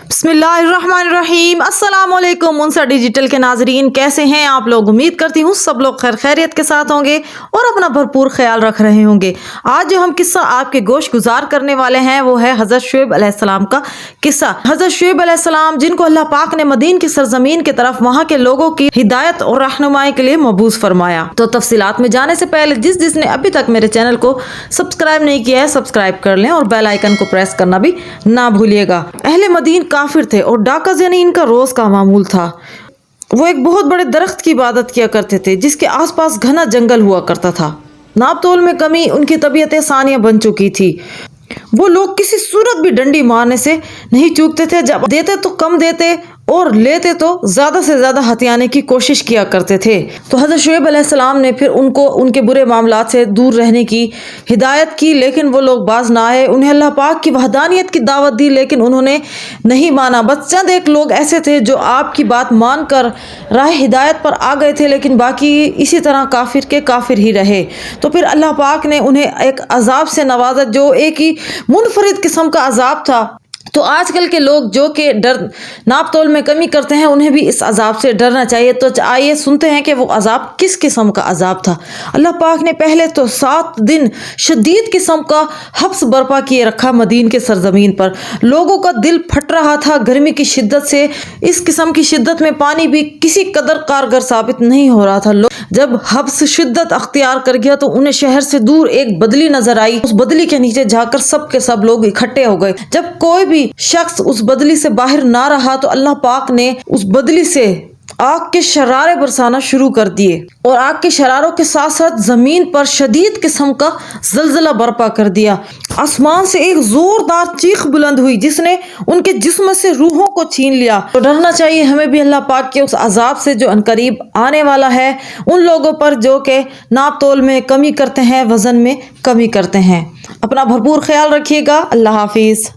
बिस्मिल्लाहिर्रहमानिर्रहीम। अस्सलाम वालेकुम मुनसर डिजिटल के नाजरीन, कैसे हैं आप लोग? उम्मीद करती हूँ सब लोग खैर खैरियत के साथ होंगे और अपना भरपूर ख्याल रख रहे होंगे। आज जो हम किस्सा आपके गोश गुजार करने वाले हैं वो है हज़रत शुएब अलैहिस्सलाम का किस्सा। हज़रत शुएब अलैहिस्सलाम, जिनको अल्लाह पाक ने मदीन की सरजमीन की तरफ वहाँ के लोगों की हिदायत और रहनुमाई के लिए मबूस फरमाया। तो तफसीलात में जाने से पहले जिसने अभी तक मेरे चैनल को सब्सक्राइब नहीं किया है, सब्सक्राइब कर लें और बेल आइकन को प्रेस करना भी ना भूलिएगा। अहले मदीन काफिर थे और डाकस यानी इनका रोज का मामूल था। वो एक बहुत बड़े दरख्त की इबादत किया करते थे जिसके आसपास घना जंगल हुआ करता था। नाप तोल में कमी उनकी तबीयत सानिया बन चुकी थी। वो लोग किसी सूरत भी डंडी मारने से नहीं चूकते थे। जब देते तो कम देते और लेते तो ज्यादा से ज्यादा हथियाने की कोशिश किया करते थे। तो हज़रत शुएब अलैहिस्सलाम ने फिर उनको उनके बुरे मामलात से दूर रहने की हिदायत की, लेकिन वो लोग बाज ना आए। उन्हें अल्लाह पाक की वहदानियत की दावत दी, लेकिन उन्होंने नहीं माना। बस चंद एक लोग ऐसे थे जो आपकी बात मान कर राह हिदायत पर आ गए थे, लेकिन बाकी इसी तरह काफिर के काफिर ही रहे। तो फिर अल्लाह पाक ने उन्हें एक अजाब से नवाजा जो एक ही मुनफरिद किस्म का अजाब था। तो आजकल के लोग जो कि डर नाप तोल में कमी करते हैं, उन्हें भी इस अजाब से डरना चाहिए। तो आइए सुनते हैं कि वो अजाब किस किस्म का अजाब था। अल्लाह पाक ने पहले तो 7 दिन शदीद किस्म का हब्स बर्पा किए रखा मदीन के सरजमीन पर। लोगों का दिल फट रहा था गर्मी की शिद्दत से। इस किस्म की शिद्दत में पानी भी किसी कदर कारगर साबित नहीं हो रहा था। जब हब्स शिद्दत अख्तियार कर गया तो उन्हें शहर से दूर एक बदली नजर आई। उस बदली के नीचे जाकर सब के सब लोग इकट्ठे हो गए। जब कोई भी शख्स उस बदली से बाहर ना रहा तो अल्लाह पाक ने उस बदली से आग के शरारे बरसाना शुरू कर दिए और आग के शरारों के साथ साथ जमीन पर शदीद किस्म का जलजला बर्पा कर दिया। आसमान से एक जोरदार चीख बुलंद हुई जिसने उनके जिस्म से रूहों को छीन लिया। तो डरना चाहिए हमें भी अल्लाह पाक के उस अजाब से जो अनकरीब आने वाला है उन लोगों पर जो कि नाप तोल में कमी करते हैं, वजन में कमी करते हैं। अपना भरपूर ख्याल रखिएगा। अल्लाह हाफिज।